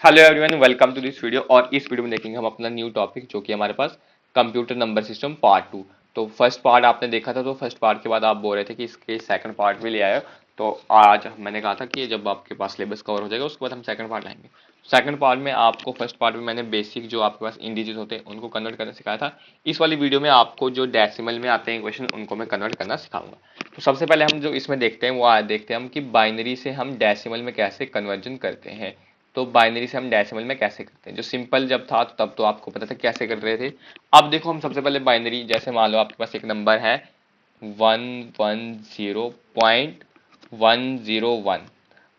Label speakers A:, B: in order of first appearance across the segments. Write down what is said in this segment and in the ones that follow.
A: Hello everyone, welcome to this video. और इस video में देखेंगे हम अपना न्यू टॉपिक जो कि हमारे पास कंप्यूटर नंबर सिस्टम पार्ट 2। तो फर्स्ट पार्ट आपने देखा था, तो फर्स्ट पार्ट के बाद आप बोल रहे थे कि इसके सेकंड पार्ट भी ले आए। तो आज मैंने कहा था कि जब आपके पास सिलेबस कवर हो जाएगा उसके बाद हम सेकंड पार्ट लाएंगे। सेकंड पार्ट में आपको फर्स्ट पार्ट में मैंने बेसिक जो आपके पास इंडिजीज होते हैं उनको कन्वर्ट करना सिखाया था। इस वाली वीडियो में आपको जो डेसिमल में आते हैं क्वेश्चन उनको मैं कन्वर्ट करना सिखाऊंगा। तो सबसे पहले हम जो इसमें देखते हैं वो देखते हैं हम कि बाइनरी से हम डेसिमल में कैसे कन्वर्जन करते हैं। तो बाइनरी से हम डेसिमल में कैसे करते हैं, जो सिंपल जब था तब तो आपको पता था कैसे कर रहे थे। अब देखो हम सबसे पहले बाइनरी, जैसे मान लो आपके पास एक नंबर है 110.101।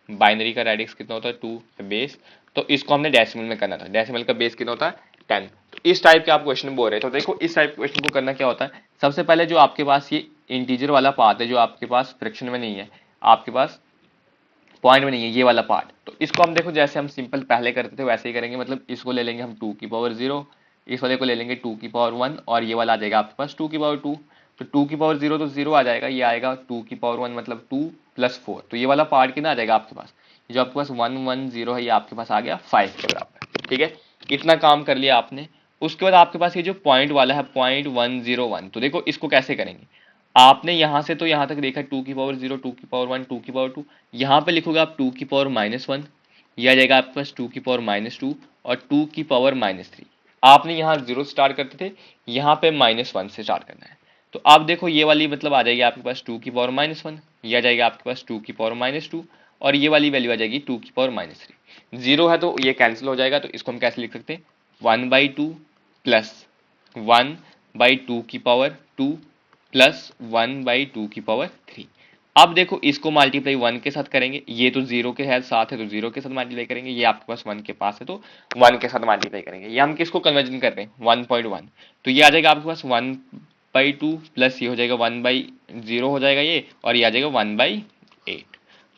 A: बाइनरी का रेडिक्स कितना होता है 2 बेस। तो इसको हमने डेसिमल में करना था। डेसिमल का बेस कितना होता है 10। तो इस टाइप के आप क्वेश्चन बोल रहे हैं। तो देखो इस टाइप क्वेश्चन को करना क्या होता है, सबसे पहले जो आपके पास ये इंटीजर वाला पार्ट है जो आपके पास फ्रैक्शन में नहीं है, आपके पास पॉइंट में नहीं है, ये वाला पार्ट। तो इसको हम देखो जैसे हम सिंपल पहले करते थे वैसे ही करेंगे। मतलब इसको ले लेंगे हम 2 की पावर 0, इस वाले को ले लेंगे 2 की पावर 1 और ये वाला आ जाएगा आपके पास 2 की पावर 2। तो 2 की पावर 0 तो 0 आ जाएगा, ये आएगा 2 की पावर 1 मतलब 2 + 4। तो ये वाला पार्ट कितना आ जाएगा आपके पास, जो आपके पास 110 है ये आपके पास आ गया 5 के बराबर। ठीक है, इतना काम कर लिया आपने। उसके बाद आपके पास ये जो पॉइंट वाला है 0.101, तो देखो इसको कैसे करेंगे। आपने यहां से तो यहां तक देखा 2 की पावर 0, 2 की पावर 1, 2 की पावर 2। यहाँ पे लिखोगे आप 2 की पावर -1, यह आ जाएगा आपके पास 2 की पावर -2 और 2 की पावर-3। आपने यहाँ 0 स्टार्ट करते थे, यहाँ पे -1 से स्टार्ट करना है। तो आप देखो ये वाली मतलब आ जाएगी आपके पास 2 की पावर-1, यह आ जाएगा आपके पास 2 की पावर-2 और ये वाली वैल्यू आ जाएगी 2 की पावर-3। 0 है तो ये कैंसिल हो जाएगा, तो इसको हम कैसे लिख सकते हैं 1/2 प्लस 1/2 की पावर 2 प्लस 1/2 की पावर 3। अब देखो इसको मल्टीप्लाई 1 के साथ करेंगे, ये तो 0 के है साथ है तो 0 के साथ मल्टीप्लाई करेंगे, ये आपके पास 1 के पास है तो 1 के साथ मल्टीप्लाई करेंगे। ये हम किसको कन्वर्जन कर रहे हैं 1.1। तो ये आ जाएगा आपके पास 1/2 प्लस ये हो जाएगा 1/0 हो जाएगा ये, और ये आ जाएगा 1/8।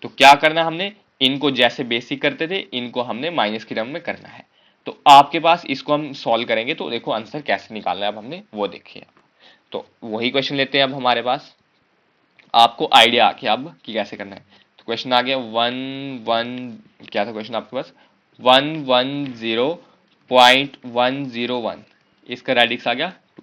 A: तो क्या करना हमने, इनको जैसे बेसिक करते थे इनको हमने माइनस की टर्म में करना है। तो आपके पास इसको हम सॉल्व करेंगे तो देखो आंसर कैसे निकालना है अब हमने वो देखिए। तो वही क्वेश्चन लेते हैं अब हमारे पास, आपको आइडिया आ गया अब कि कैसे करना है। तो क्वेश्चन आ गया 1 क्या था क्वेश्चन आपके पास 110.101, इसका रेडिक्स आ गया 2।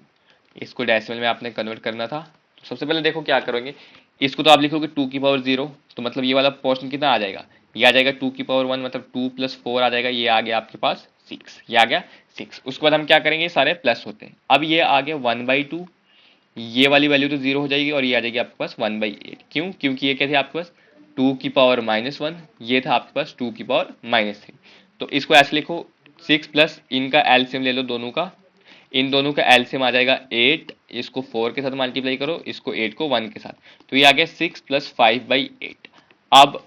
A: इसको डेसिमल में आपने कन्वर्ट करना था। तो सबसे पहले देखो क्या करोगे, इसको तो आप लिखोगे 2 की पावर 0, तो मतलब ये वाला पोर्शन कितना आ जाएगा, ये आ जाएगा 2 की पावर 1 मतलब 2 + 4 आ जाएगा, ये आ गया आपके पास 6, ये आ गया 6। उसके बाद हम क्या करेंगे, सारे प्लस होते हैं। अब ये आ गया 1/2, ये वाली वैल्यू तो 0 हो जाएगी और ये आ जाएगी आपके पास 1/8। क्यों, क्योंकि ये क्या थे आपके पास 2 की पावर-1, ये था आपके पास 2 की पावर-3। तो इसको ऐसे लिखो 6 प्लस इनका एलसीएम ले लो दोनों का, इन दोनों का एलसीएम आ जाएगा 8, इसको 4 के साथ मल्टीप्लाई करो, इसको 8 को 1 के साथ, तो ये आ गया 6 + 5/8। अब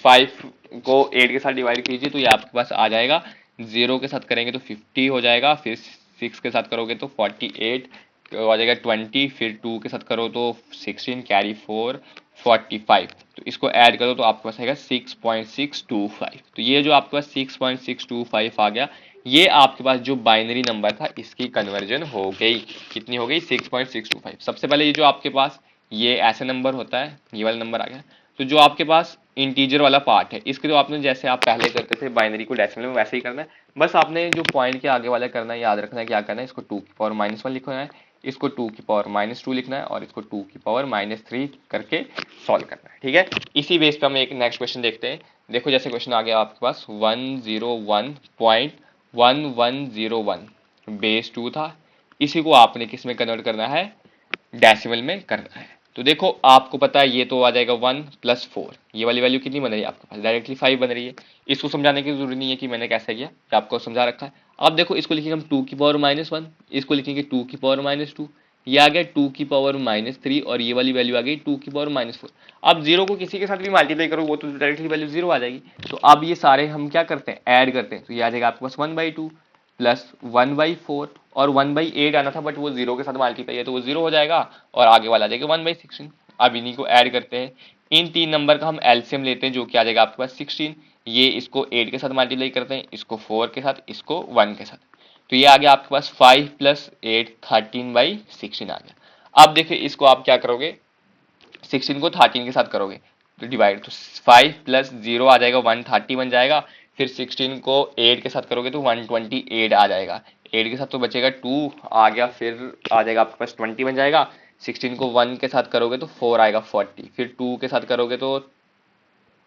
A: 5 को 8 के साथ डिवाइड कीजिए तो ये आपके पास आ जाएगा, 0 के साथ करेंगे तो 50 हो जाएगा, फिर 6 के साथ करोगे तो 48 आ जाएगा 20, फिर 2 के साथ करो तो 16 कैरी 4 45। तो इसको ऐड करो तो आपके पास आएगा 6.625। तो ये जो आपके पास 6.625 आ गया, ये आपके पास जो बाइनरी नंबर था इसकी कन्वर्जन हो गई। कितनी हो गई 6.625। सबसे पहले ये जो आपके पास ये ऐसे नंबर होता है, ये वाला नंबर आ गया। तो जो आपके पास इंटीजर वाला पार्ट है इसके तो आपने जैसे आप पहले करते थे बाइनरी को डेसिमल में वैसे ही करना है। बस आपने जो पॉइंट के आगे वाला करना है, याद रखना है क्या करना है, इसको 2 की पावर-1 लिखना है, इसको 2 की पावर-2 लिखना है और इसको 2 की पावर-3 करके सॉल्व करना है। ठीक है, इसी बेस पे हम एक नेक्स्ट क्वेश्चन देखते हैं। देखो जैसे क्वेश्चन आ गया आपके पास 101.1101 बेस 2 था, इसी को आपने किस में कन्वर्ट करना है, डेसिमल में करना है। तो देखो आपको पता है ये तो आ जाएगा 1 + 4, ये वाली वैल्यू कितनी बन रही है आपके पास, डायरेक्टली 5 बन रही है। इसको समझाने की जरूरी नहीं है कि मैंने कैसे किया, ये आपको समझा रखा है। अब देखो इसको लिखेंगे हम 2 की पावर-1, इसको लिखेंगे 2 की पावर-2, ये आ गया 2 की पावर-3 और ये वाली वैल्यू आ गई 2 की पावर-4। अब 0 को किसी के साथ भी मल्टीप्लाई करो वो तो डायरेक्टली वैल्यू 0 आ जाएगी। तो अब ये सारे हम क्या करते हैं, ऐड करते हैं। तो ये आ जाएगा आपके पास 1/2 प्लस 1/4 और 1/8 आना था बट वो 0 के साथ मल्टीप्लाई है तो वो 0 हो जाएगा और आगे वाला आ जाएगा 1/16। अब इन्हीं को ऐड करते हैं, इन तीन नंबर का हम एलसीएम लेते हैं जो कि आ जाएगा आपके पास 16। ये इसको 8 के साथ मल्टीप्लाई करते हैं, इसको 4 के साथ, इसको 1 के साथ। तो ये आ गया आपके पास 5 + 8 13/16 आ गया। अब देखिए इसको आप क्या करोगे, 16 को 13 के साथ करोगे तो डिवाइड, तो 5 + 0 आ जाएगा 130 बन जाएगा, फिर 16 को 8 के साथ करोगे तो 128 आ जाएगा। 8 के साथ तो बचेगा 2 आ गया, फिर आ जाएगा आपके पास 20 बन जाएगा। 16 को 1 के साथ करोगे तो 4 आएगा 40, फिर 2 के साथ करोगे तो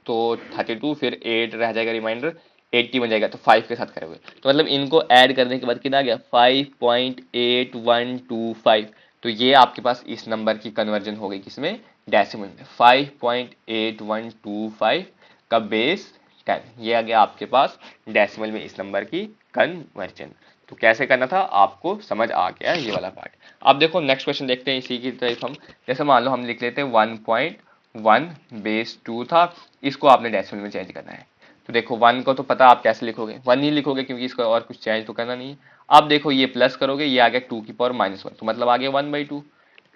A: 32, फिर 8 रह जाएगा रिमाइंडर, 80 बन जाएगा। तो 5 के साथ करोगे तो मतलब इनको ऐड करने के बाद कितना आ गया 5.8125। तो ये आपके पास इस नंबर की कन्वर्जन हो गई किसमें, डेसिमल में। 5.8125 का बेस 10, ये आ गया आपके पास डेसिमल में इस नंबर की कन्वर्जन। तो कैसे करना था आपको समझ आ गया ये वाला पार्ट। अब देखो नेक्स्ट क्वेश्चन देखते हैं इसी की तरफ हम। जैसे मान लो हम लिख लेते हैं 1.1 बेस 2 था, इसको आपने डेसिमल में चेंज करना है। तो देखो 1 को तो पता आप कैसे लिखोगे, 1 ही लिखोगे क्योंकि इसको और कुछ चेंज तो करना नहीं है। अब देखो ये प्लस करोगे, ये आ गया 2 की पावर -1, तो मतलब आ गया 1/2।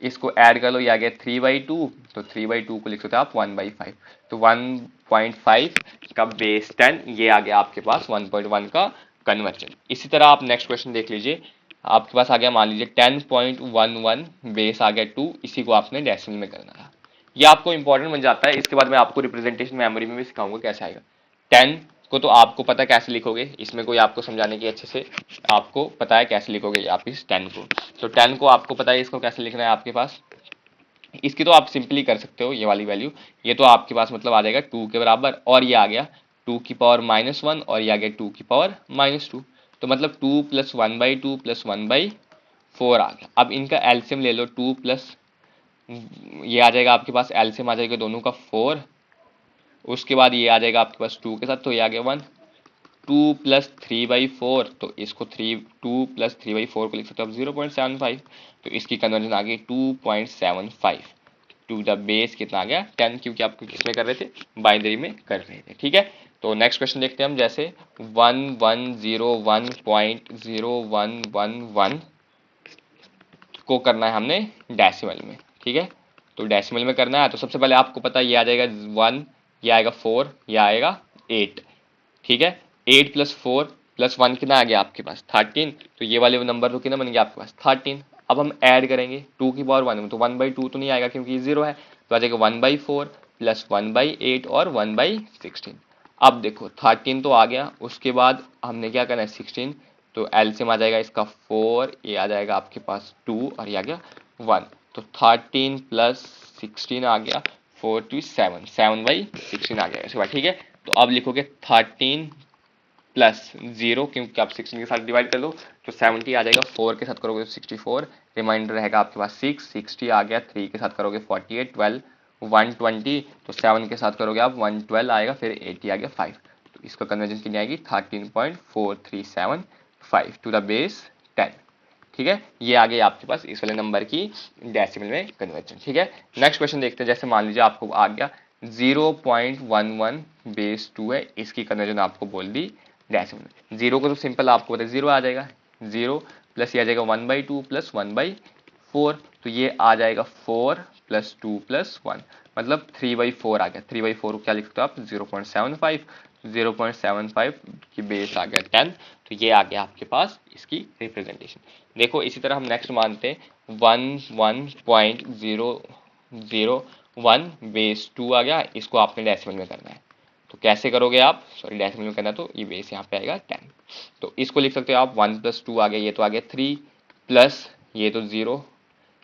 A: इसको ऐड कर लो, ये आ गया 3/2, तो 3/2 को लिख सकते हो आप 1/5। तो 1.5 का बेस 10, ये आ गया आपके पास 1.1 का कन्वर्जन। इसी तरह आप नेक्स्ट क्वेश्चन देख लीजिए, आपके पास आ गया मान लीजिए 10.11 बेस आ गया 2, इसी को आपने डेसिमल में करना था। ये आपको इंपॉर्टेंट बन जाता है। इसके बाद मैं आपको रिप्रेजेंटेशन मेमोरी में भी सिखाऊंगा कैसे आएगा। 10 को तो आपको पता है कैसे लिखोगे, इसमें कोई आपको समझाने की अच्छे से आपको पता है कैसे लिखोगे आप इस 10 को। तो 10 को आपको पता है इसको कैसे लिखना है आपके पास। इसकी तो आप सिंपली कर सकते हो, ये वाली वैल्यू, ये तो आपके पास मतलब आ जाएगा 2 के बराबर, और ये आ गया 2 की पावर -1, और ये आ गया 2 की पावर -2। तो मतलब 2 + 1/2 + 1/4 आ गया। अब इनका एलसीएम ले लो, 2 प्लस ये आ जाएगा आपके पास, एलसीएम आ जाएगा दोनों का 4, उसके बाद ये आ जाएगा आपके पास 2 के साथ, तो ये आ गया 1। 2 + 3/4, तो इसको 2 + 3/4 को लिख सकते हो आप 0.75। तो इसकी कन्वर्जन आ गई 2.75 टू द बेस कितना आ गया 10, क्योंकि आप किसमें कर रहे थे, बाइनरी में कर रहे थे। ठीक है, तो नेक्स्ट क्वेश्चन देखते हैं हम। जैसे 1101.0111 को करना है हमने डेसिमल में। ठीक है, तो डेसिमल में करना है, तो सबसे पहले आपको पता है ये आ जाएगा 1, ये आएगा 4, ये आएगा 8। ठीक है, 8 + 4 + 1 कितना आ गया आपके पास 13। तो ये वाले नंबर तो कितना बन गया आपके पास 13। अब हम ऐड करेंगे 2 की पावर 1 में, तो 1/2 तो नहीं आएगा क्योंकि 0 है, तो आ जाएगा 1/4 + 1/8 और 1/16। अब देखो 13 तो आ गया, उसके बाद हमने क्या करना है 16, तो एलसीएम आ जाएगा इसका 4, ये आ जाएगा आपके पास 2, और ये आ गया 1। तो 13 + 16 आ गया 47, 7/16 आ गया इसके बाद। ठीक है, तो अब लिखोगे 13 + 0, क्योंकि आप 16 के साथ डिवाइड कर लो, तो 70 आ जाएगा। 4 के साथ करोगे तो 64, रिमाइंडर रहेगा आपके पास 6, 60 आ गया। 3 के साथ करोगे 48, 12, 120, तो 7 के साथ करोगे आप 112 आएगा, फिर 80 आ गया 5। तो इसका कन्वर्जन कितनी आएगी 13.4375 टू द बेस 10। ठीक है, ये आ गई आपके पास इस वाले नंबर की डेसिमल में कन्वर्जन। ठीक है, नेक्स्ट क्वेश्चन देखते हैं। जैसे मान लीजिए आपको आ गया 0.11 बेस 2 है, इसकी कन्वर्जन आपको बोल दी डेसिमल में। 0 को तो सिंपल आपको पता है 0 आ जाएगा, 0 प्लस ये आ जाएगा 1/2 + 1/4, तो ये आ जाएगा 4 + 2 + 1, मतलब 3/4 आ गया। 3/4 को क्या लिख सकते हो आप 0.75, 0.75 की बेस आ गया 10। तो ये आ गया आपके पास इसकी रिप्रेजेंटेशन। देखो इसी तरह हम नेक्स्ट मानते हैं 11.001 बेस 2 आ गया, इसको आपने डेसिमल में करना है। तो कैसे करोगे आप, सॉरी डेसिमल में करना, तो ये बेस यहाँ पे आएगा 10। तो इसको लिख सकते हो आप 1 + 2 आ गया, ये तो आ गया 3, प्लस ये तो 0,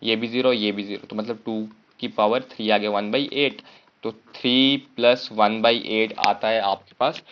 A: ये भी 0, ये भी 0, तो मतलब 2 की पावर 3 आ गया 1/8। तो 3 + 1/8 आता है आपके पास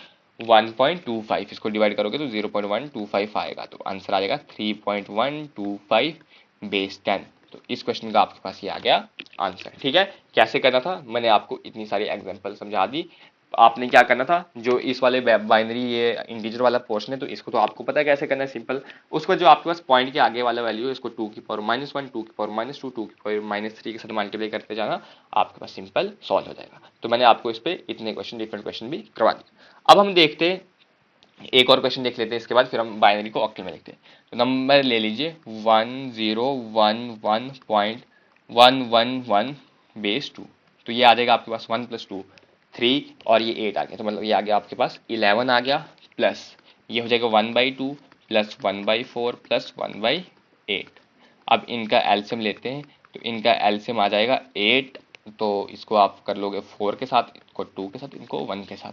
A: 1.25, इसको डिवाइड करोगे तो 0.125 आएगा। तो आंसर आ जाएगा 3.125 बेस 10। तो इस क्वेश्चन का आपके पास ये आ गया आंसर। ठीक है, कैसे करना था मैंने आपको इतनी सारी एग्जांपल समझा दी। आपने क्या करना था, जो इस वाले बाइनरी ये इंटीजर वाला पोर्शन है, तो इसको तो आपको पता है कैसे करना है, सिंपल। उसको जो आपके पास पॉइंट के आगे वाला वैल्यू है, इसको 2 की पावर -1, 2 की पावर -2, 2 की पावर -3 के साथ मल्टीप्लाई करते जाना, आपके पास सिंपल सॉल्व हो जाएगा। तो मैंने आपको इस पे इतने क्वेश्चन, डिफरेंट क्वेश्चन भी करवा दिए। अब हम देखते हैं एक और क्वेश्चन देख लेते हैं, इसके बाद फिर हम बाइनरी को ऑक्टल में लिखते हैं। तो नंबर ले लीजिए 1011.111 बेस 2, तो ये आ जाएगा आपके पास 1 + 2 3, और ये 8 आ गया, तो मतलब ये आ गया आपके पास 11 आ गया, प्लस ये हो जाएगा 1/2 + 1/4 + 1/8। अब इनका एलसीएम लेते हैं, तो इनका एलसीएम आ जाएगा 8, तो इसको आप कर लोगे 4 के साथ, इनको 2 के साथ, इनको 1 के साथ,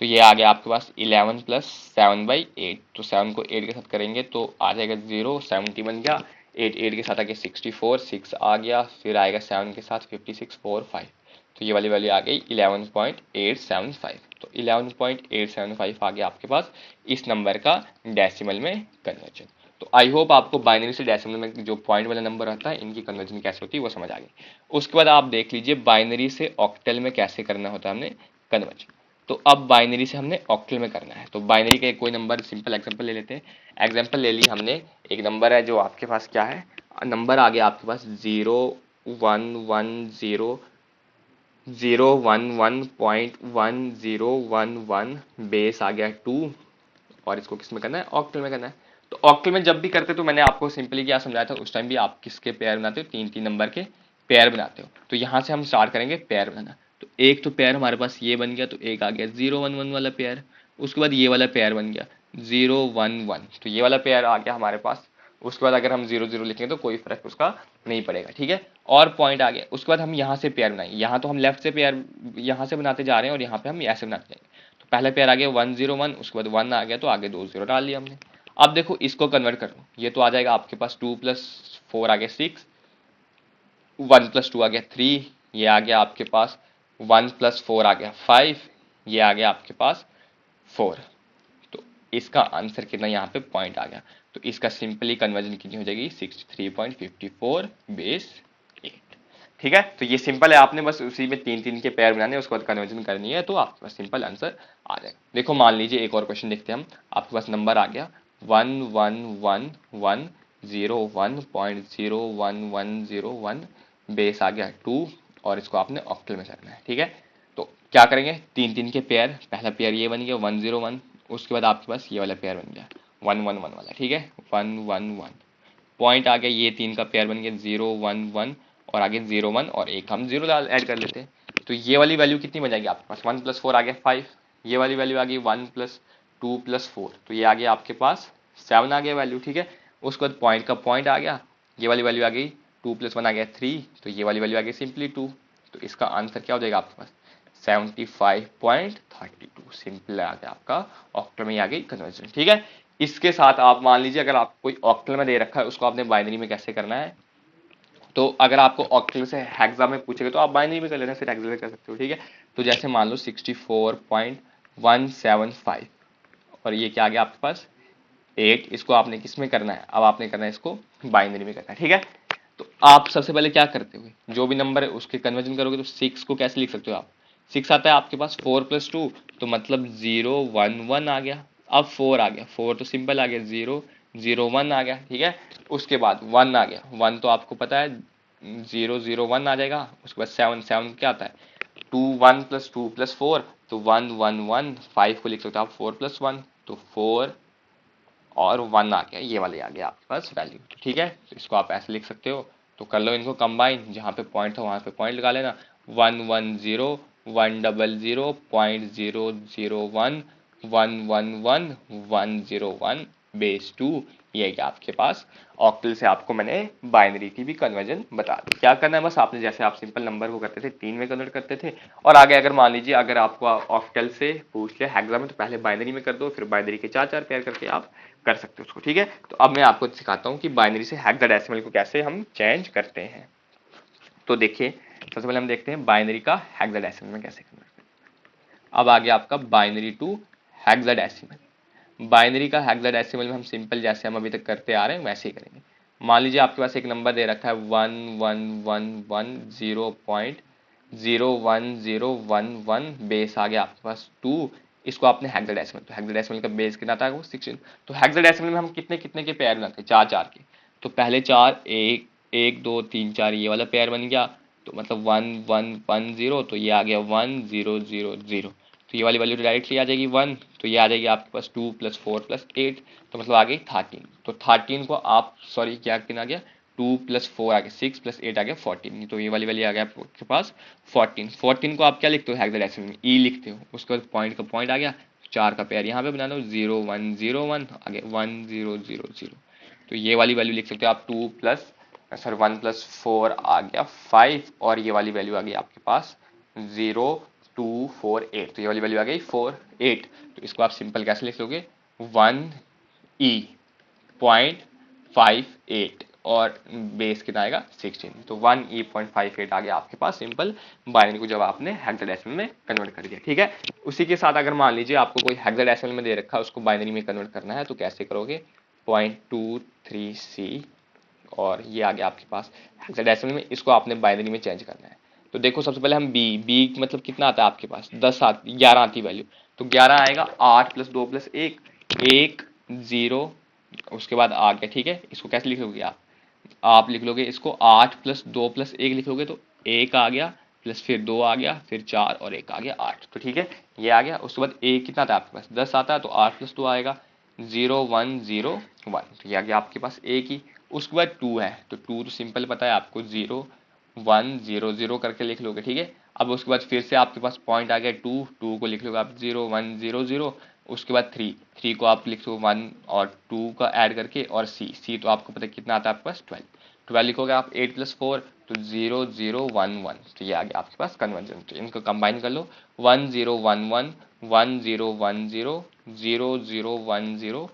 A: तो ये आ गया आपके पास 11 प्लस 7/8, तो 7 को 8 के साथ करेंगे तो आ जाएगा 0, 70 बन गया, 8 8 के साथ आ गया 64, 6 आ गया, फिर आएगा 7 के साथ 56, 4 5, तो ये वाली वैल्यू आ गई 11.875, तो 11.875 आ गया आपके पास इस नंबर का डेसिमल में कन्वर्जन। तो आई होप आपको बाइनरी से डेसिमल में जो पॉइंट वाला नंबर रहता है इनकी कन्वर्जन कैसे होती है वो समझ आ गई। उसके बाद आप देख लीजिए बाइनरी से ऑक्टल में कैसे करना होता है हमने कन्वर्जन। तो अब बाइनरी से हमने ऑक्टल में करना है, तो बाइनरी का कोई नंबर सिंपल एग्जांपल ले लेते हैं। एग्जांपल ले ली हमने, एक नंबर है जो आपके पास क्या है, नंबर आ गया आपके पास 0 1 1 0 0 1 1.1011 बेस आ गया 2, और इसको किस में करना है, ऑक्टल में करना है। तो ऑक्टल में जब भी करते तो मैंने आपको सिंपली क्या समझाया था उस टाइम भी, आप किसके पेयर बनाते हो, 3 3 नंबर के पेयर बनाते हो। तो यहाँ से हम स्टार्ट करेंगे पेयर बनाना। तो एक तो पेयर हमारे पास ये बन गया, तो एक आ गया 0 1 1 वाला पेयर, उसके बाद ये वाला पेयर बन गया 0 1 1, तो ये वाला पेयर आ गया हमारे पास। उसके बाद अगर हम 0 0 लिखेंगे तो कोई फर्क उसका नहीं पड़ेगा, ठीक है। और पॉइंट आ गया, उसके बाद हम यहाँ से पेयर बनाएंगे, यहाँ तो हम लेफ्ट से पेयर यहाँ से बनाते जा रहे हैं और यहाँ पे हम ऐसे बनाते जाएंगे। तो पहला पेयर आ गया 1 0 1, उसके बाद 1 आ गया तो आगे 2 0 डाल लिया हमने। अब देखो इसको कन्वर्ट करो, ये तो आ जाएगा आपके पास 2 + 4 आ गया 6, 1 + 2 आ गया 3, ये आ गया आपके पास 1 + 4 आ गया 5, ये आ गया आपके पास 4। तो इसका आंसर कितना यहाँ पे पॉइंट आ गया, तो इसका सिंपली कन्वर्जन कितनी हो जाएगी 63.54 बेस 8, ठीक है। तो ये सिंपल है, आपने बस उसी में 3 3 के पेयर बनाने उसके बाद कन्वर्जन करनी है, तो आपके पास सिंपल आंसर आ जाएगा। देखो मान लीजिए एक और क्वेश्चन देखते हैं हम, आपके पास नंबर आ गया 111101.01101 बेस आ गया 2, और इसको आपने ऑक्टल में करना है, ठीक है। तो क्या करेंगे, 3 3 के पेयर, पहला पेयर ये बन गया 101, उसके बाद आपके पास ये वाला पेयर बन गया 111 वाला, ठीक है, 111, पॉइंट आ गया, ये 3 का पेयर बन गया 0 1 1, और आगे 0 1 और एक हम 0 ऐड कर लेते हैं। तो ये वाली वैल्यू कितनी बन जाएगी आपके पास, 1 + 4 आ गया 5, ये वाली वैल्यू आ गई 1 + 2 + 4, तो ये आ गया आपके पास 7 आ गया वैल्यू, ठीक है। उसके बाद पॉइंट का पॉइंट आ गया, ये वाली वैल्यू आ गई 2 + 1 आ गया 3, तो ये वाली वैल्यू आ गई सिंपली 2, तो इसका आंसर क्या हो जाएगा आपके पास 75.32, सिंपल आ गया आपका ऑक्टल में आ गई कन्वर्जन, ठीक है। इसके साथ आप मान लीजिए अगर आप कोई ऑक्टल में दे रखा है उसको आपने बाइनरी में कैसे करना है, तो अगर आपको ऑक्टल से हेक्सा में पूछेगा तो आप बाइनरी में कर लेना, फिर हेक्सा में कर सकते हो, ठीक है। तो जैसे मान लो 64.175, और ये क्या आ गया आपके पास 8, इसको आपने किस में करना है, अब आपने करना है इसको बाइनरी में करना है, ठीक है। तो आप सबसे पहले क्या करते हो, जो भी नंबर है उसके कन्वर्जन करोगे, तो 6 को कैसे लिख सकते हो आप, 6 आता है आपके पास 4 + 2, तो मतलब 0 1 1 आ गया, अब 4 आ गया, 4 तो सिंपल आ गया 0 0 1 आ गया, ठीक है। उसके बाद 1 आ गया, 1 तो आपको पता है 0 0 1 आ जाएगा, उसके बाद 7 7 क्या आता है 2 1 + 2 + 4, तो 1 1 1, 5 को लिख सकते हो आप 4 + 1, तो 4 और 1 आ गया, ये वाले आ गया आपके पास वैल्यू, ठीक है। तो इसको आप ऐसे लिख सकते हो, तो कर लो इनको कंबाइन, जहाँ पे पॉइंट था वहाँ पे पॉइंट लगा लेना, 1 1 0 1 0 0 0.001 1 1 1 1 0 1 बेस 2, ये है आपके पास ऑक्टल से आपको मैंने बाइनरी की भी कन्वर्जन बता दी। क्या करना है बस आपने, जैसे आप सिंपल नंबर को करते थे 3 में कन्वर्ट करते थे, और आगे अगर मान लीजिए अगर आपको ऑक्टल से पूछ लिया हेक्सा में, तो पहले बाइनरी में कर दो, फिर बाइनरी के 4 4 पेयर करके आप कर सकते हो उसको, ठीक है। तो अब मैं आपको सिखाता हूँ कि बाइनरी से हेक्साडेसिमल को कैसे हम चेंज करते हैं। तो देखिए सबसे पहले हम देखते हैं बाइनरी का हेक्साडेसिमल में कैसे कन्वर्ट करते हैं। अब आ गया आपका बाइनरी टू हेक्साडेसिमल। बाइनरी का हेक्साडेसिमल में हम सिंपल जैसे हम अभी तक करते आ रहे हैं वैसे ही करेंगे। मान लीजिए आपके पास एक नंबर दे रखा है 1110.01011 बेस आ गया आपके पास 2, इसको आपने हेक्साडेसिमल, तो हेक्साडेसिमल का बेस कितना था वो 16, तो हेक्साडेसिमल में हम कितने कितने के पेयर बनाते हैं, 4 4 के। तो पहले 4 1 1 2 3 4 ये वाला पेयर बन गया, तो मतलब 1 1 1 0, तो ये आ गया 1 0 0 0, तो ये वाली वैल्यू डायरेक्टली आ जाएगी 1, तो ये आ जाएगी आपके पास 2 + 4 + 8, तो मतलब आ गई 13। तो 13 को आप सॉरी क्या कितना आ गया 2 + 4 आ गया 6 + 8 आ गया 14, तो ये वाली वैल्यू आ गया आपके पास 14। 14 को आप क्या लिखते हो हेक्साडेसिमल में ई लिखते हो, उसके बाद पॉइंट का पॉइंट आ गया, 4 का पेयर यहाँ पे बना लो 0 1 0 1 आगे 1 0 0 0, तो ये वाली वैल्यू लिख सकते हो आप 2 + 1 + 4 आ गया 5, और ये वाली वैल्यू आ गई आपके पास 0 248, तो ये वाली वैल्यू आ गई 48। तो इसको आप सिंपल कैसे लिख लोगे, 1E.58 और बेस कितना आएगा 16, तो 1E.58 आ गया आपके पास सिंपल बाइनरी को जब आपने हेक्साडेसिमल में कन्वर्ट कर दिया। ठीक है, उसी के साथ अगर मान लीजिए आपको कोई हेक्साडेसिमल में दे रखा है, उसको बाइनरी में कन्वर्ट करना है, तो कैसे करोगे, 0.23C और ये आ गया आपके पास हेक्साडेसिमल में, इसको आपने बाइनरी में चेंज करना है। तो देखो सबसे पहले हम बी मतलब कितना आता है आपके पास, 11 आती वैल्यू, तो 11 आएगा 8 + 2 + 1, 1 0, उसके बाद आ गया। ठीक है, इसको कैसे लिखोगे आप लिख लोगे इसको 8 + 2 + 1 लिखोगे तो 1 आ गया, प्लस फिर 2 आ गया, फिर 4 और 1 आ गया 8। तो ठीक है, ये आ गया। उसके बाद ए कितना था आपके पास, 10 आता है, तो 8 + 2 आएगा 0 1 0 1, तो ये आ गया आपके पास ए की। उसके बाद 2 है, तो 2 तो सिंपल पता है आपको, 0 1 0 0 करके लिख लोगे। ठीक है, अब उसके बाद फिर से आपके पास पॉइंट आ गया 2 को लिख लोगे आप 0 1 0 0। उसके बाद 3 को आप लिख लो 1 और 2 का ऐड करके, और सी तो आपको पता है कितना आता है आपके पास 12 लिखोगे आप, 8 + 4 तो 0 0 1 1, तो ये आ गया आपके पास कन्वर्जन। तो इनको कंबाइन कर लो, 1 0 1 1 1 0 1 0 0 0 1 0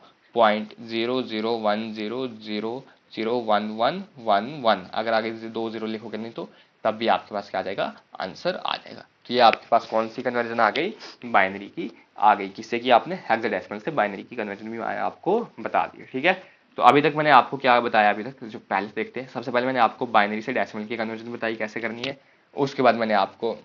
A: 0 0 1 0 0 0 1 1 1 1। अगर आगे 2 0 लिखोगे नहीं तो तब भी आपके पास क्या आ जाएगा, आंसर आ जाएगा। तो ये आपके पास कौन सी कन्वर्जन आ गई, बाइनरी की आ गई, किससे कि आपने हेक्साडेसिमल से बाइनरी की कन्वर्जन भी आपको बता दी। ठीक है, तो अभी तक मैंने आपको क्या बताया, अभी तक जो पहले देखते हैं, सबसे पहले मैंने आपको बाइनरी से डेसिमल की कन्वर्जन बताई कैसे करनी है। उसके बाद मैंने आपको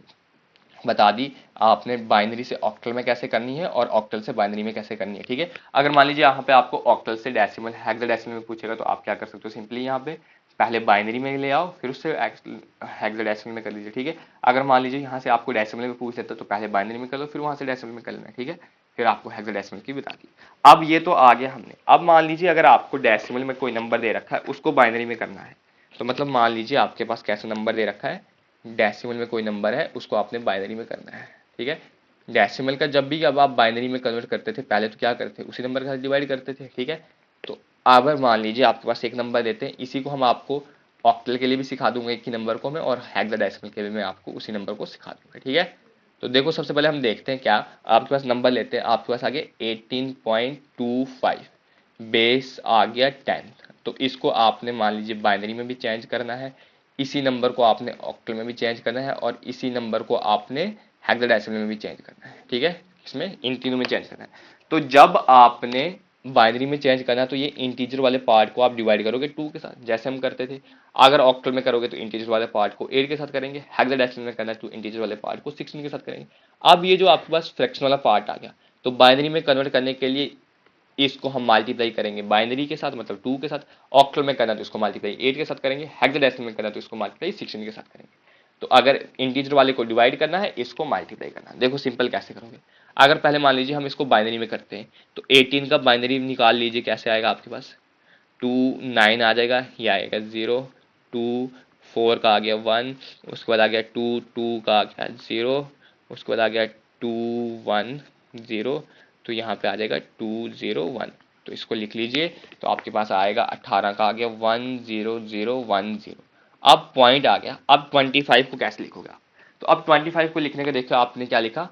A: बता दी आपने बाइनरी से ऑक्टल में कैसे करनी है और ऑक्टल से बाइनरी में कैसे करनी है। ठीक है, अगर मान लीजिए यहाँ पे आपको ऑक्टल से डेसिमल हेक्साडेसिमल में पूछेगा तो आप क्या कर सकते हो, सिंपली यहाँ पे पहले बाइनरी में ले आओ, फिर उससे हेक्साडेसिमल में कर लीजिए। ठीक है, अगर मान लीजिए यहाँ से आपको डेसिमल में पूछ लेता तो पहले बाइनरी में कर लो, फिर वहां से डेसिमल में कर लेना। ठीक है, फिर आपको हेक्साडेसिमल की बता दी। अब ये तो आ गया हमने। अब मान लीजिए अगर आपको डेसिमल में कोई नंबर दे रखा है, उसको बाइनरी में करना है, तो मतलब मान लीजिए आपके पास कैसा नंबर दे रखा है, डेसिमल में कोई नंबर है, उसको आपने बाइनरी में करना है। ठीक है, डेसिमल का जब भी अब आप बाइनरी में कन्वर्ट करते थे, पहले तो क्या करते थे, उसी नंबर के साथ डिवाइड करते थे। ठीक है, तो अगर मान लीजिए आपके पास एक नंबर देते हैं, इसी को हम आपको ऑक्टल के लिए भी सिखा दूंगा एक ही नंबर को मैं, और हेक्साडेसिमल के लिए मैं आपको उसी नंबर को सिखा दूंगा। ठीक है, तो देखो सबसे पहले हम देखते हैं क्या आपके पास नंबर लेते हैं। आपके पास आगे 18.25, बेस आ गया 10, तो इसको आपने मान लीजिए बाइनरी में भी चेंज करना है, इसी नंबर को आपने ऑक्टल में भी चेंज करना है, और इसी नंबर को आपने हेक्साडेसिमल में भी चेंज करना है। ठीक है, इसमें इन तीनों में चेंज करना है। तो जब आपने बाइनरी में चेंज करना है तो ये इंटीजर वाले पार्ट को आप डिवाइड करोगे 2 के साथ, जैसे हम करते थे। अगर ऑक्टल में करोगे तो इंटीजर वाले पार्ट को 8 के साथ करेंगे, हेक्साडेसिमल में करना है तो इंटीजर वाले पार्ट को 16 के साथ करेंगे। अब ये जो आपके पास फ्रैक्शन वाला पार्ट आ गया, तो बाइनरी में कन्वर्ट करने के लिए इसको हम मल्टीप्लाई करेंगे बाइनरी के साथ, मतलब 2 के साथ। ऑक्टल में करना तो इसको मल्टीप्लाई 8 के साथ करेंगे, हेक्साडेसिमल में करना तो इसको मल्टीप्लाई 16 के साथ करेंगे। तो अगर इंटीजर वाले को डिवाइड करना है, इसको मल्टीप्लाई करना है। देखो सिंपल कैसे करोगे, अगर पहले मान लीजिए हम इसको बाइनरी में करते हैं, तो 18 का बाइनरी निकाल लीजिए, कैसे आएगा आपके पास, 2 9 आ जाएगा, ये आएगा 0 2 4 का आ गया 1, उसके बाद आ गया 2 2 का आ गया 0, उसके बाद आ गया 2 1 0, तो यहाँ पे आ जाएगा 2 0 1, तो इसको लिख लीजिए। तो आपके पास आएगा 18 का आ गया 1 0 0 1 0। अब पॉइंट आ गया, अब 25 को कैसे लिखोगे आप, तो अब 25 को लिखने का देखो आपने क्या लिखा,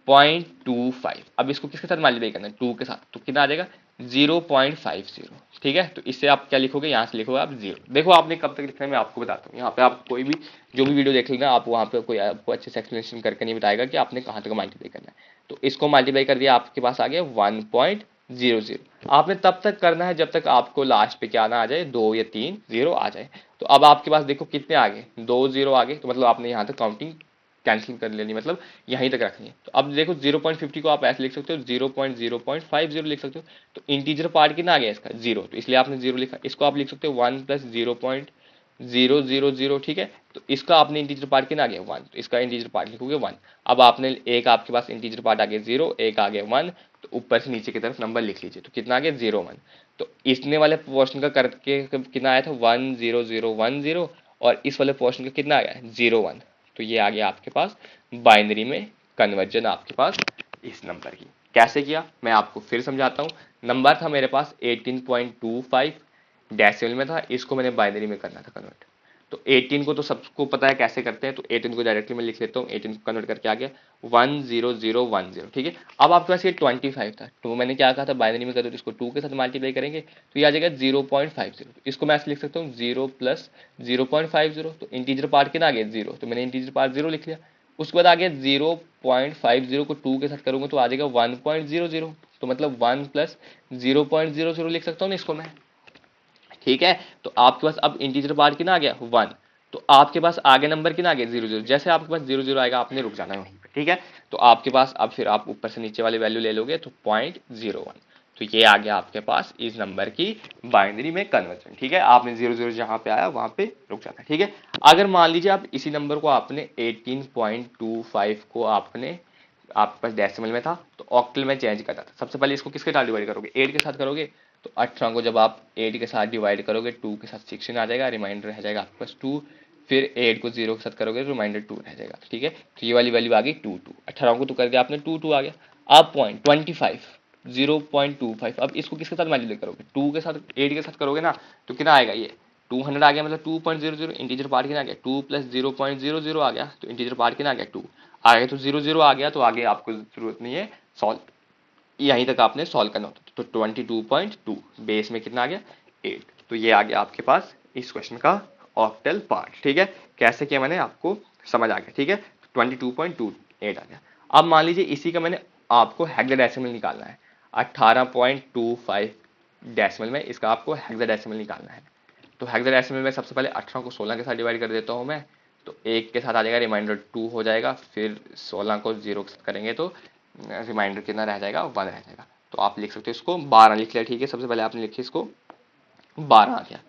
A: 0.25। अब इसको किसके साथ मल्टीप्लाई करना है, 2 के साथ, तो कितना आ जाएगा 0.50। ठीक है, तो इससे आप क्या लिखोगे, यहाँ से लिखोगे आप 0। देखो आपने कब तक लिखना है मैं आपको बताता हूँ। यहाँ पे आप कोई भी जो भी वीडियो देख लेना, आप वहाँ पे कोई आपको अच्छे से एक्सप्लेनेशन करके नहीं बताएगा कि आपने कहाँ तक मल्टीप्लाई करना है। तो इसको मल्टीप्लाई कर दिया, आपके पास आ गया 1.00। आपने तब तक करना है जब तक आपको लास्ट पे क्या ना आ जाए, 2 या 3 0 आ जाए। तो अब आपके पास देखो कितने आ गए, 2 0 आ गए, तो मतलब आपने यहाँ तक काउंटिंग कैंसिल कर लेनी, मतलब यहीं तक रखनी है। तो अब देखो 0.50 को आप ऐसे लिख सकते हो, 0.050 लिख सकते हो। तो इंटीजर पार्ट कितना आ गया इसका 0, तो इसलिए आपने 0 लिखा। इसको आप लिख सकते हो 1 + 0.000। ठीक है, तो इसका आपने इंटीजर पार्ट कितना आ गया 1, तो इसका इंटीजर पार्ट लिखोगे 1। अब आपने एक आपके पास इंटीजर पार्ट आ गया 0, एक आ गया 1, तो ऊपर से नीचे की तरफ नंबर लिख लीजिए। तो कितना आ गया 0 1। तो इसने वाले पोर्शन का करके कितना आया था 1 0 0 1 0, और इस वाले पोर्शन का कितना आ गया 0 1। तो ये आ गया आपके पास बाइनरी में कन्वर्जन आपके पास इस नंबर की। कैसे किया मैं आपको फिर समझाता हूँ। नंबर था मेरे पास 18.25, डेसिमल में था, इसको मैंने बाइनरी में करना था कन्वर्ट। तो 18 को तो सबको पता है कैसे करते हैं, तो 18 को डायरेक्टली मैं लिख लेता हूँ, 18 को कन्वर्ट करके आ गया 10010, ठीक है। अब आपके पास ये 25 था, तो मैंने क्या कहा था बाइनरी में कर दो तो इसको 2 के साथ मल्टीप्लाई करेंगे तो ये आ जाएगा 0.50, इसको मैं ऐसे लिख सकता हूँ 0 प्लस 0.50, तो इंटीजर पार्ट कितना आ गया 0, तो मैंने इंटीजर पार्ट 0 लिख लिया। उसके बाद आ गया 0.50 को 2 के साथ करूंगा तो आ जाएगा 1.00, तो मतलब 1 प्लस 0.00 लिख सकता हूँ ना इसको मैं, ठीक है। तो आपके पास अब इंटीजर पार्ट कितना आ गया 1, तो आपके पास आगे नंबर कितना आ गया 00, जैसे आपके पास 00 आएगा आपने रुक जाना है वहीं पे, ठीक है। तो आपके पास अब फिर आप ऊपर से नीचे वाले वैल्यू ले लोगे तो 0.01, तो ये आ गया आपके पास इस नंबर की बाइनरी में कन्वर्जन, ठीक है। आपने 00 जहां पे आया वहां पे रुक जाना है, ठीक है। अगर मान लीजिए आप इसी नंबर को आपने 18.25 को आपने आपके पास डेसिमल में था तो ऑक्टल में चेंज करना था, सबसे पहले इसको किसके साथ डिवाइड करोगे 8 के साथ करोगे, तो 18 को जब आप 8 के साथ डिवाइड करोगे 2 के साथ 16 आ जाएगा, रिमाइंडर रह जाएगा आपके पास 2, फिर 8 को 0 के साथ करोगे रिमाइंडर 2 रह जाएगा, ठीक है। तो ये वाली वैल्यू आ गई 2 2, 18 को तो कर दिया आपने 2 2 आ गया। अब पॉइंट 25 0.25, अब इसको किसके साथ मल्टीप्लाई करोगे 2 के साथ 8 के साथ करोगे ना, तो कितना आएगा ये 200 आ गया, मतलब 2.00, इंटीजर पार्ट कितना आ गया 2 प्लस 0.00 आ गया, तो इंटीजर पार्ट कितना आ गया 2 आ गया, तो 00 आ गया, तो आगे आपको जरूरत नहीं है सॉल्व, यहीं तक आपने सॉल्व करना होता है। तो 22.2 बेस में कितना आ गया 8, तो ये आ गया आपके पास इस क्वेश्चन का ऑक्टल पार्ट, ठीक है। कैसे किया मैंने आपको समझ आ गया, ठीक है। 22.28 आ गया। अब मान लीजिए इसी का मैंने आपको हेक्साडेसिमल निकालना है 18.25 डेसिमल में, इसका आपको हेक्साडेसिमल निकालना है। तो हेक्साडेसिमल में सबसे पहले 18 को 16 के साथ डिवाइड कर देता हूँ मैं, तो 1 के साथ आ जाएगा, रिमाइंडर 2 हो जाएगा, फिर 16 को 0 के साथ करेंगे तो रिमाइंडर कितना रह जाएगा 1 रह जाएगा। तो आप लिख सकते हो इसको 12 लिख लिया, ठीक है। सबसे पहले आपने लिखी इसको 12 आ गया।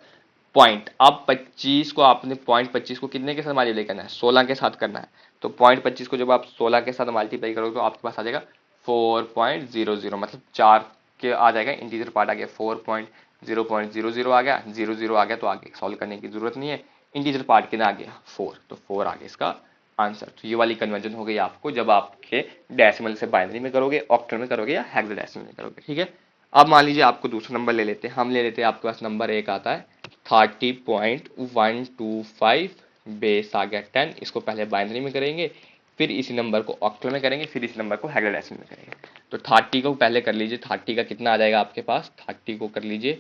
A: पॉइंट, अब 25 को आपने पॉइंट 25 को कितने के साथ मल्टीप्लाई करना है 16 के साथ करना है, तो पॉइंट 25 को जब आप 16 के साथ मल्टीप्लाई करोगे तो आपके पास आ जाएगा 4.00, मतलब 4 के आ जाएगा, इंटीजर पार्ट आ गया 4.0.00 आ गया, 00 आ गया, तो आगे सॉल्व करने की जरूरत नहीं है, इंटीजर पार्ट कितना आ गया 4, तो 4 आ गया इसका आंसर। तो ये वाली कन्वर्जन हो गई आपको जब आपके डेसिमल से बाइनरी में करोगे, ऑक्टल में करोगे या हेक्साडेसिमल में करोगे, ठीक है। अब मान लीजिए आपको दूसरा नंबर ले लेते हैं, हम ले लेते हैं आपके पास नंबर एक आता है 30.125 बेस आ गया 10, इसको पहले बाइनरी में करेंगे, फिर इसी नंबर को ऑक्टल में करेंगे, फिर इसी नंबर को हेक्साडेसिमल में करेंगे। तो 30 को पहले कर लीजिए, 30 का कितना आ जाएगा आपके पास, 30 को कर लीजिए,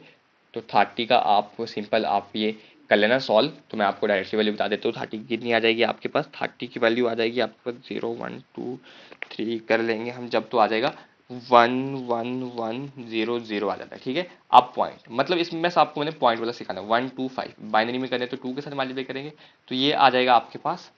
A: तो 30 का आपको सिंपल आप ये कर लेना सॉल्व, तो मैं आपको डायरेक्टली वैल्यू बता देता हूँ 30 की कितनी आ जाएगी आपके पास। 30 की वैल्यू आ जाएगी आपके पास 0 1 2 3 कर लेंगे हम जब, तो आ जाएगा 11100 आ जाता है, ठीक है। अब पॉइंट, मतलब इसमें से आपको मैंने पॉइंट वाला सिखाना है 125, बाइनरी में करें तो 2 के साथ मल्टीप्लाई करेंगे, तो ये आ जाएगा आपके पास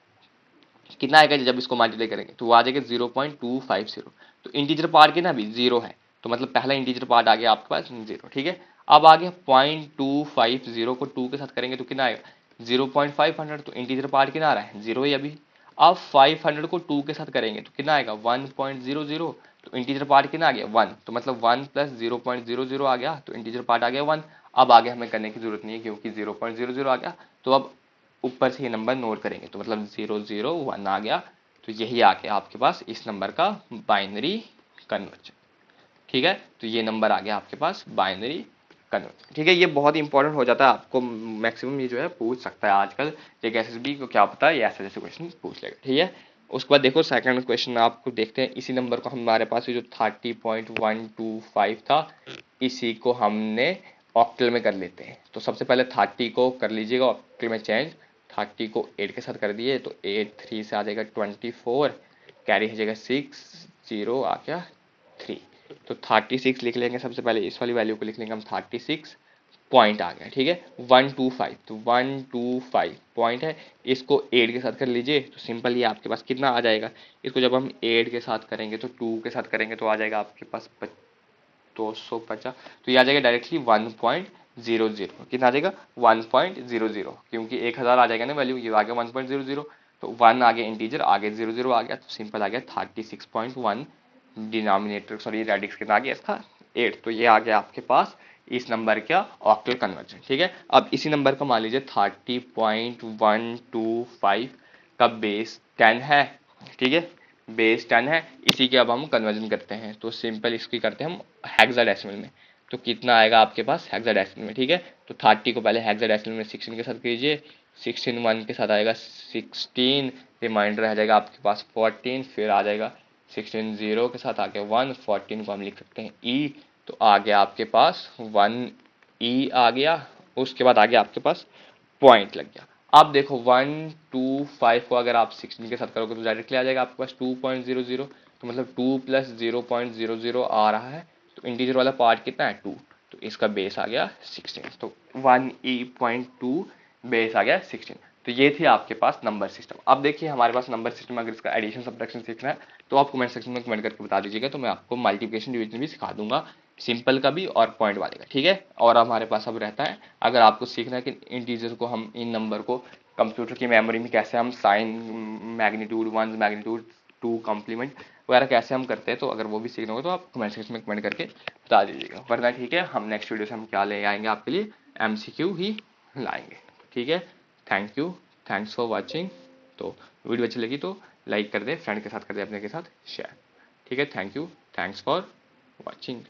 A: कितना आएगा जब इसको मल्टीप्लाई करेंगे, तो वो आ जाएगा 0.250, तो इंटीजर पार्ट के ना भी 0 है, तो मतलब पहला इंटीजर पार्ट आ गया आपके पास 0, ठीक है। अब आ गया 0.250 को 2 के साथ करेंगे तो कितना आएगा 0.500, तो इंटीजर पार्ट कितना आ रहा है 0 ही अभी। अब 500 को 2 के साथ करेंगे तो कितना आएगा 1.00, तो इंटीजर पार्ट कितना आ गया 1, तो मतलब 1 प्लस 0.00 आ गया, तो इंटीजर पार्ट आ गया 1। अब आगे हमें करने की जरूरत नहीं है क्योंकि 0.00 आ गया, तो अब ऊपर से ये नंबर नोट करेंगे, तो मतलब 001 आ गया, तो यही आ गया आपके पास इस नंबर का बाइनरी कन्वर्जन, ठीक है। तो ये नंबर आ गया आपके पास बाइनरी कन्वर्जन, ठीक है। ये बहुत इंपॉर्टेंट हो जाता है, आपको मैक्सिमम ये जो है पूछ सकता है आजकल, एक एसएसबी को क्या पता है, ये ऐसे जैसे क्वेश्चन पूछ लेगा, ठीक है। उसके बाद देखो सेकंड क्वेश्चन आपको देखते हैं, इसी नंबर को हमारे पास जो 30.125 था इसी को हमने ऑक्टल में कर लेते हैं। तो सबसे पहले 30 को कर लीजिएगा ऑक्टल में चेंज, 30 को 8 के साथ कर दिए तो 8 3 से आ जाएगा 24, कैरी हो जाएगा 6, 0 आ गया 3, तो 36 लिख लेंगे, सबसे पहले इस वाली वैल्यू को लिख लेंगे हम 36, पॉइंट आ गया, ठीक है 125, तो 125 पॉइंट है, इसको 8 के साथ कर लीजिए तो सिंपल ये आपके पास कितना आ जाएगा, इसको जब हम 8 के साथ करेंगे तो 2 के साथ करेंगे तो आ जाएगा आपके पास 250, तो ये आ जाएगा डायरेक्टली 1.00, कितना आ जाएगा 1.00, क्योंकि 1000 आ जाएगा ना वैल्यू, ये आ गया 1.00, तो 1 आ गया इंटीजर, आगे 00 आ गया, तो सिंपल आ गया 36.1, डिनोमिनेटर सॉरी रेडिक्स कितना आ गया इसका 8, तो ये आ गया आपके पास इस नंबर का ऑक्टल कन्वर्जन, ठीक है। अब इसी नंबर का मान लीजिए 30.125 का बेस 10 है, ठीक है, बेस 10 है, इसी के अब हम कन्वर्जन करते हैं, तो सिंपल इसकी करते हैं हम हेक्साडेसिमल में, तो कितना आएगा आपके पास हेक्साडेसिमल में, ठीक है। तो 30 को पहले हेक्साडेसिमल में 16 के साथ कीजिए, 16 1 के साथ आएगा 16, रिमाइंडर रह जाएगा आपके पास 14, फिर आ जाएगा 16 0 के साथ आगे 1, 14 को हम लिख सकते हैं ई, तो आ गया आपके पास 1 ई आ गया। उसके बाद आगे आपके पास पॉइंट लग गया। आप देखो 1 2 5 को अगर आप 16 के साथ करोगे तो डायरेक्टली आ जाएगा आपके पास 2.00, तो मतलब 2 प्लस 0.00 आ रहा है, तो इंटीजर वाला पार्ट कितना है 2, तो इसका बेस आ गया 16, तो 1e.2 बेस आ गया 16। तो ये थी आपके पास नंबर सिस्टम। अब देखिए हमारे पास नंबर सिस्टम, अगर इसका एडिशन सब्ट्रैक्शन सीखना है तो आप कमेंट सेक्शन में कमेंट करके बता दीजिएगा, तो मैं आपको मल्टीप्लिकेशन डिवीजन भी सिखा दूंगा, सिंपल का भी और पॉइंट वाले का, ठीक है। और हमारे पास अब रहता है, अगर आपको सीखना है कि इंटीजर को हम, इन नंबर को कंप्यूटर की मेमोरी में कैसे हम साइन, मैग्नीट्यूड 1, मैग्नीट्यूड 2, कॉम्प्लीमेंट वगैरह कैसे हम करते हैं, तो अगर वो भी सीखना होगा तो आप कमेंट सेक्शन में कमेंट करके बता दीजिएगा। वरना ठीक है, हम नेक्स्ट वीडियो से हम क्या ले आएंगे आपके लिए, MCQ ही लाएंगे, ठीक है। Thank you, thanks for watching. तो वीडियो अच्छी लगी तो लाइक कर दे, फ्रेंड के साथ कर दे, अपने के साथ शेयर, ठीक है। Thank you, thanks for watching.